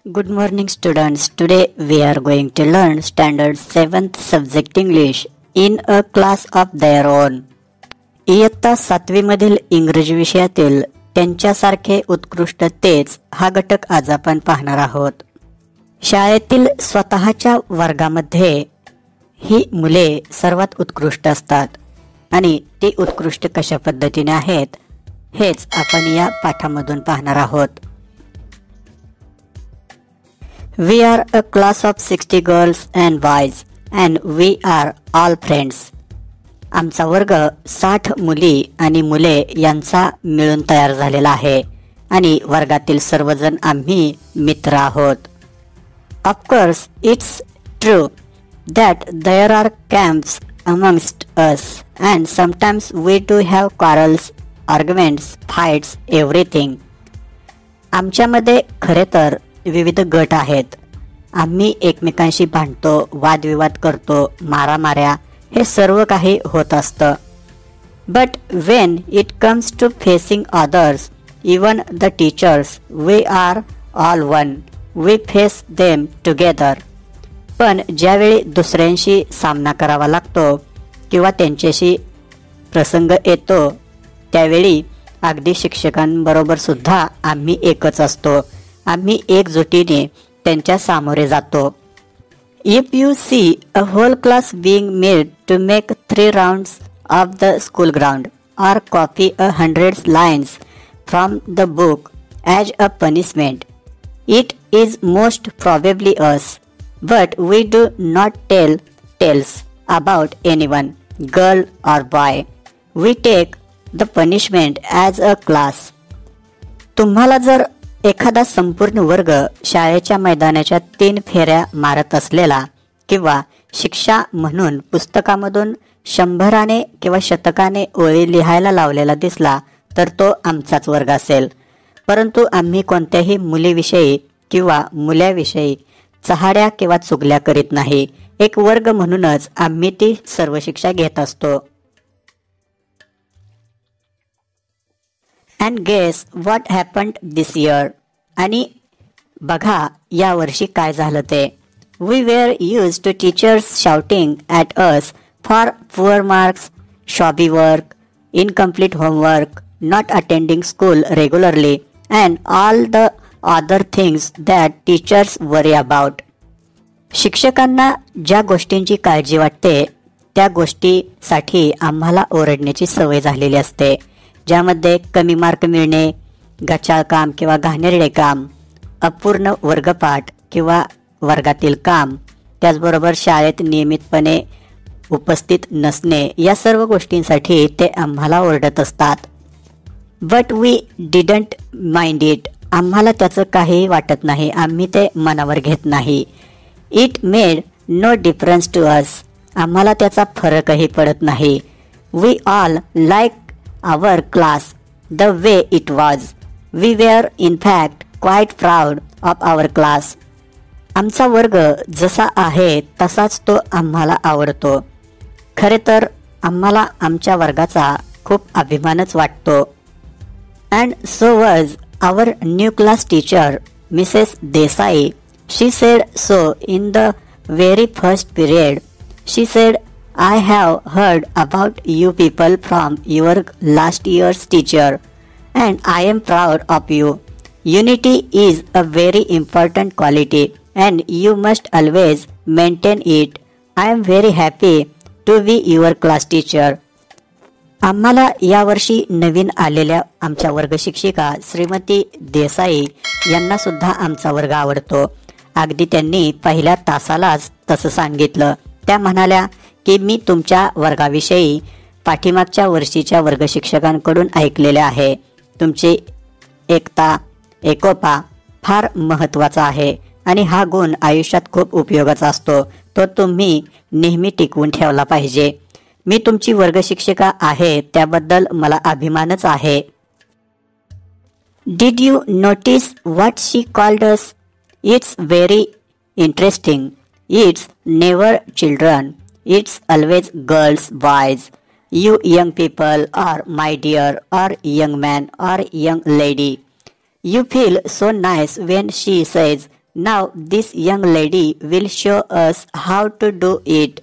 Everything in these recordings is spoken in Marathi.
Good morning students. Today we are going to learn standard 7th subject English in a class of their own. इयत्ता 7वी मधील इंग्रजी विषयातील त्यांच्यासारखे उत्कृष्ट तेच हा घटक आज आपण पाहणार आहोत. शाळेतील स्वतःच्या वर्गामध्ये ही मुले सर्वात उत्कृष्ट असतात आणि ते उत्कृष्ट कशा पद्धतीने आहेत हेच आपण या पाठामधून पाहणार आहोत. We are a class of 60 girls and boys and we are all friends. आमचा वर्ग 60 मुली आणि मुले यांचा मिळून तयार झालेला आहे आणि वर्गातील सर्वजण आम्ही मित्र आहोत. Of course, it's true that there are camps amongst us and sometimes we do have quarrels, arguments, fights, everything. आमच्यामध्ये खरे तर विविध गट आहेत. आम्ही एकमेकांशी भांडतो, वादविवाद करतो, मारामाऱ्या हे सर्व काही होत असतं. But when it comes to facing others, even the teachers, we are all one. We face them together. पण ज्यावेळी दुसऱ्यांशी सामना करावा लागतो किंवा त्यांच्याशी प्रसंग येतो त्यावेळी अगदी शिक्षकांबरोबर सुद्धा आम्ही एकच असतो. आम्ही एकजुटीने त्यांच्या सामोरे जातो. If you see a whole class being made to make 3 rounds of the school ground और copy 100 lines from the book as a punishment, it is most probably us. But we do not tell tales about anyone, girl और boy. We take the punishment as a class. तुम्हाला जर एखादा संपूर्ण वर्ग शाळेच्या मैदानाच्या 3 फेऱ्या मारत असलेला किंवा शिक्षा म्हणून पुस्तकामधून 100 किंवा 100 ओळी लिहायला लावलेला दिसला तर तो आमचाच वर्ग असेल. परंतु आम्ही कोणत्याही मुलीविषयी किंवा मुलाविषयी चहाड्या किंवा चुगल्या करीत नाही. एक वर्ग म्हणूनच आम्ही ती सर्व शिक्षा घेत असतो. And guess what happened this year? आणि बघा या वर्षी काय झालं ते. We were used to teachers shouting at us for poor marks, shabby work, incomplete homework, not attending school regularly, and all the other things that teachers worry about. शिक्षकांना ज्या गोष्टींची काळजी वाटते त्या गोष्टीसाठी आम्हाला ओरडण्याची सवय झालेली असते, ज्यामध्ये कमी मार्क मिळणे, गचाळ काम किंवा घाणेरडे काम, अपूर्ण वर्गपाठ किंवा वर्गातील काम, त्याचबरोबर शाळेत नियमितपणे उपस्थित नसणे या सर्व गोष्टींसाठी ते आम्हाला ओरडत असतात. But we didn't mind it. आम्हाला त्याचं काही वाटत नाही, आम्ही ते मनावर घेत नाही. It made no difference to us. आम्हाला त्याचा फरकही पडत नाही. We all like our class the way it was. We were in fact quite proud of our class. आमचा वर्ग जसा आहे तसाच तो आम्हाला आवडतो. खरे तर आम्हाला आमच्या वर्गाचा खूप अभिमानच वाटतो. And so was our new class teacher, Mrs. Desai. She said so in the very first period. She said, I have heard about you people from your last year's teacher and I am proud of you. Unity is a very important quality and you must always maintain it. I am very happy to be your class teacher. आम्हाला यावर्षी नवीन आलेल्या आमच्या वर्ग शिक्षिका श्रीमती देसाई यांना सुद्धा आमचा वर्ग आवडतो. अगदी त्यांनी पहिल्या तासालाच तसं सांगितलं. त्या म्हणाल्या की मी तुमच्या वर्गाविषयी पाठीमागच्या वर्षीच्या वर्ग शिक्षकांकडून ऐकलेले आहे. तुमची एकता, एकोपा फार महत्त्वाचा आहे आणि हा गुण आयुष्यात खूप उपयोगाचा असतो. तो तुम्ही नेहमी टिकवून ठेवला पाहिजे. मी तुमची वर्ग शिक्षिका आहे त्याबद्दल मला अभिमानच आहे. Did you notice what she called us? It's very interesting. It's never children. It's always girls, boys. You young people or my dear or young man or young lady. You feel so nice when she says Now this young lady will show us how to do it.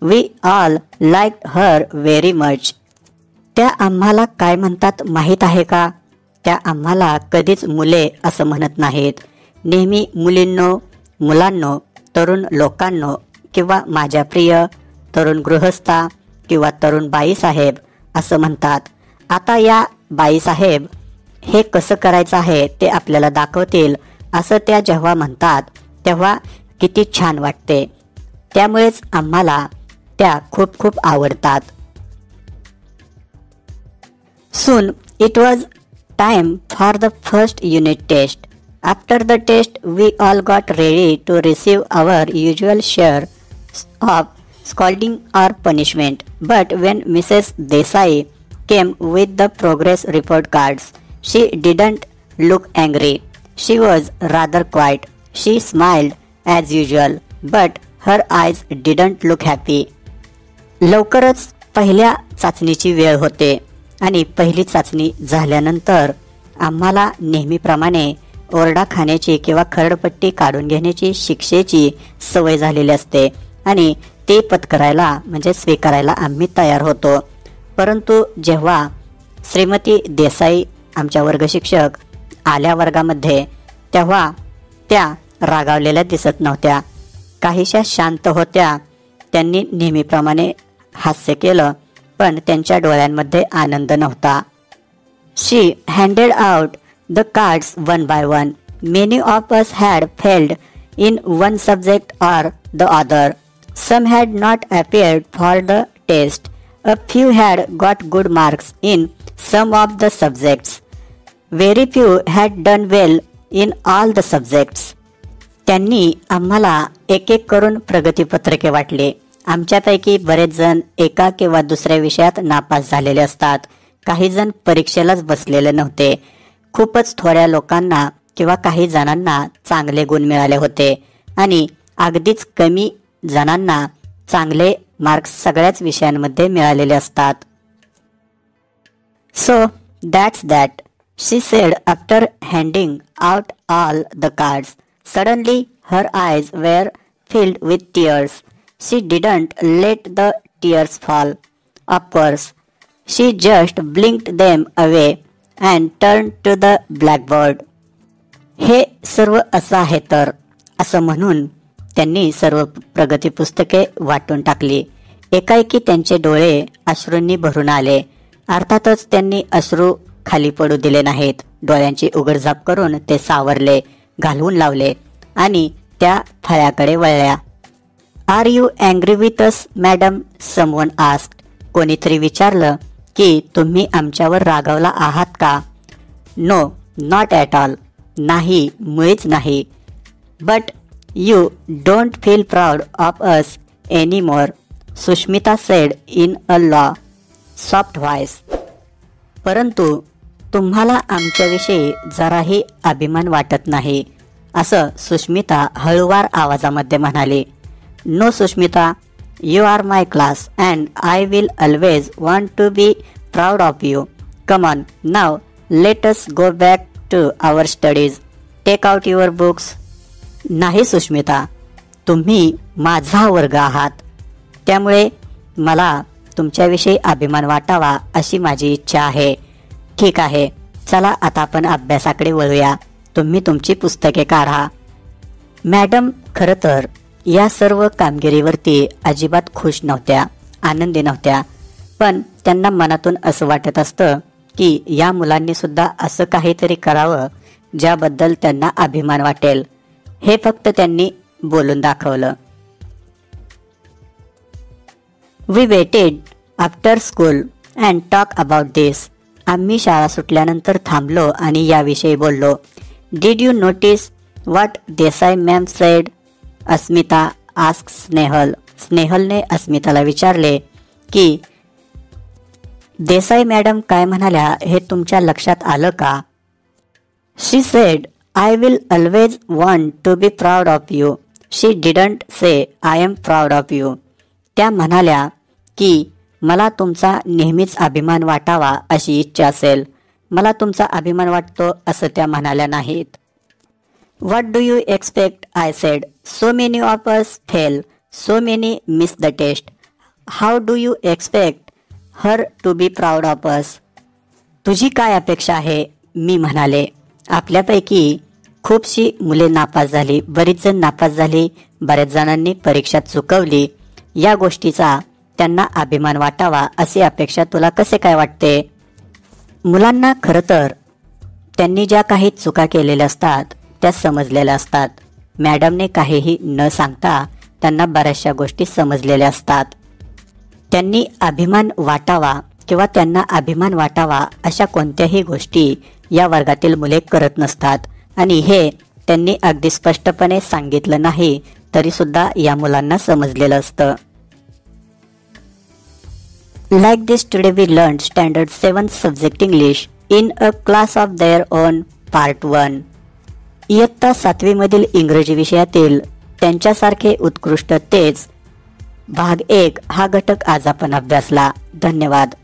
We all liked her very much. त्या आम्हाला काय म्हणतात माहीत आहे का? त्या आम्हाला कधीच मुले असं म्हणत नाहीत. नेहमी मुलींनो, मुलांनो, तरुण लोकांनो किंवा माझ्या प्रिय तरुण गृहस्था किंवा तरुण बाईसाहेब असं म्हणतात. आता या बाईसाहेब हे कसं करायचं आहे ते आपल्याला दाखवतील असं त्या जेव्हा म्हणतात तेव्हा किती छान वाटते. त्यामुळेच आम्हाला त्या खूप खूप आवडतात. Soon it was time for the first unit test. After the test, we all got ready to receive our usual share of scolding or punishment. But when Mrs. Desai came with the progress report cards, she didn't look angry. She was rather quiet. She smiled as usual, but her eyes didn't look happy. लवकरच पहिल्या चाचणीची वेळ होते आणि पहिली चाचणी झाल्यानंतर आम्हाला नेहमीप्रमाणे ओरडा खाण्याची किंवा खरडपट्टी काढून घेण्याची शिक्षेची सवय झालेली असते आणि ते पत्करायला म्हणजे स्वीकारायला आम्ही तयार होतो. परंतु जेव्हा श्रीमती देसाई आमच्या वर्गशिक्षक आल्या वर्गामध्ये तेव्हा त्या रागावलेल्या दिसत नव्हत्या. काहीशा शांत होत्या. त्यांनी नेहमीप्रमाणे हास्य केलं पण त्यांच्या डोळ्यांमध्ये आनंद नव्हता. She handed out the cards one by one. Many of us had failed in one subject or the other. Some had not appeared for the test. A few had got good marks in some of the subjects. Very few had done well in all the subjects. त्यांनी आम्हाला एक एक करून प्रगतीपत्रके वाटली. आमच्यापैकी बरेच जण एका किंवा दुसऱ्या विषयात नापास झालेले असतात. काही जण परीक्षेलाच बसलेले नव्हते. खूपच थोड्या लोकांना किंवा काही जणांना चांगले गुण मिळाले होते आणि अगदीच कमी जणांना चांगले मार्क्स सगळ्याच विषयांमध्ये मिळालेले असतात. So that's that, she said after handing out all the cards. Suddenly her eyes were filled with tears. She didn't let the tears fall. Of course, she just blinked them away and turned to the blackboard. हे सर्व असं आहे तर असं म्हणून त्यांनी सर्व प्रगती पुस्तके वाटून टाकली. एकाएकी त्यांचे डोळे अश्रूंनी भरून आले. अर्थातच त्यांनी अश्रू खाली पडू दिले नाहीत. डोळ्यांची उघडझाप करून ते सावरले, घालवून लावले आणि त्या फळ्याकडे वळल्या. Are you angry with us madam, someone asked. कोणीतरी विचारलं की तुम्ही आमच्यावर रागावला आहात का? No, not at all. नाही, मुळीच नाही. But you don't feel proud of us any more, Sushmita said in a low soft voice. परंतु तुम्हाला आमच्याविषयी जराही अभिमान वाटत नाही, असं सुष्मिता हळूवार आवाजामध्ये म्हणाली. No Sushmita, you are my class and I will always want to be proud of you. Come on, now let us go back to our studies. Take out your books. नाही सुष्मिता, तुम्ही माझा वर्ग आहात, त्यामुळे मला तुमच्याविषयी अभिमान वाटावा अशी माझी इच्छा आहे. ठीक आहे, चला आता आपण अभ्यासाकडे वळूया. तुम्ही तुमची पुस्तके काढा. मॅडम खरं तर या सर्व कामगिरीवरती अजिबात खुश नव्हत्या, आनंदी नव्हत्या. पण त्यांना मनातून असं वाटत असतं की या मुलांनी सुद्धा असं काहीतरी करावं ज्याबद्दल त्यांना अभिमान वाटेल. हे फक्त त्यांनी बोलून दाखवलं. We waited after school and talk about this. आम्ही शाळा सुटल्यानंतर थांबलो आणि याविषयी बोललो. Did you notice what Desai ma'am said? Asmita ask Snehal. स्नेहलने अस्मिताला विचारले की देसाई मॅडम काय म्हणाल्या हे तुमच्या लक्षात आलं का? She said I will always want to be proud of you. She didn't say I am proud of you. त्या म्हणाल्या की मला तुमचा नेहमीच अभिमान वाटावा अशी इच्छा असेल. मला तुमचा अभिमान वाटतो असं त्या म्हणाल्या नाहीत. What do you expect? I said. So many of us fail. So many miss the test. How do you expect her to be proud of us? तुझी काय अपेक्षा आहे? मी म्हणाले. आपल्यापैकी खूपशी मुले नापास झाली, बरीच जण नापास झाली, बऱ्याच जणांनी परीक्षा चुकवली. या गोष्टीचा त्यांना अभिमान वाटावा अशी अपेक्षा तुला कसे काय वाटते? मुलांना खरं तर त्यांनी ज्या काही चुका केलेल्या असतात त्या समजलेल्या असतात. मॅडमने काहीही न सांगता त्यांना बऱ्याचशा गोष्टी समजलेल्या असतात. त्यांनी अभिमान वाटावा किंवा त्यांना अभिमान वाटावा अशा कोणत्याही गोष्टी या वर्गातील मुले करत नसतात आणि हे त्यांनी अगदी स्पष्टपणे सांगितलं नाही तरी सुद्धा या मुलांना समजलेलं असतं. Like this, today we learned Standard 7 Subject English in a class of their own Part 1. इयत्ता 7वी मधील इंग्रजी विषयातील त्यांच्यासारखे उत्कृष्ट तेच भाग 1 हा घटक आज आपण अभ्यासला. धन्यवाद.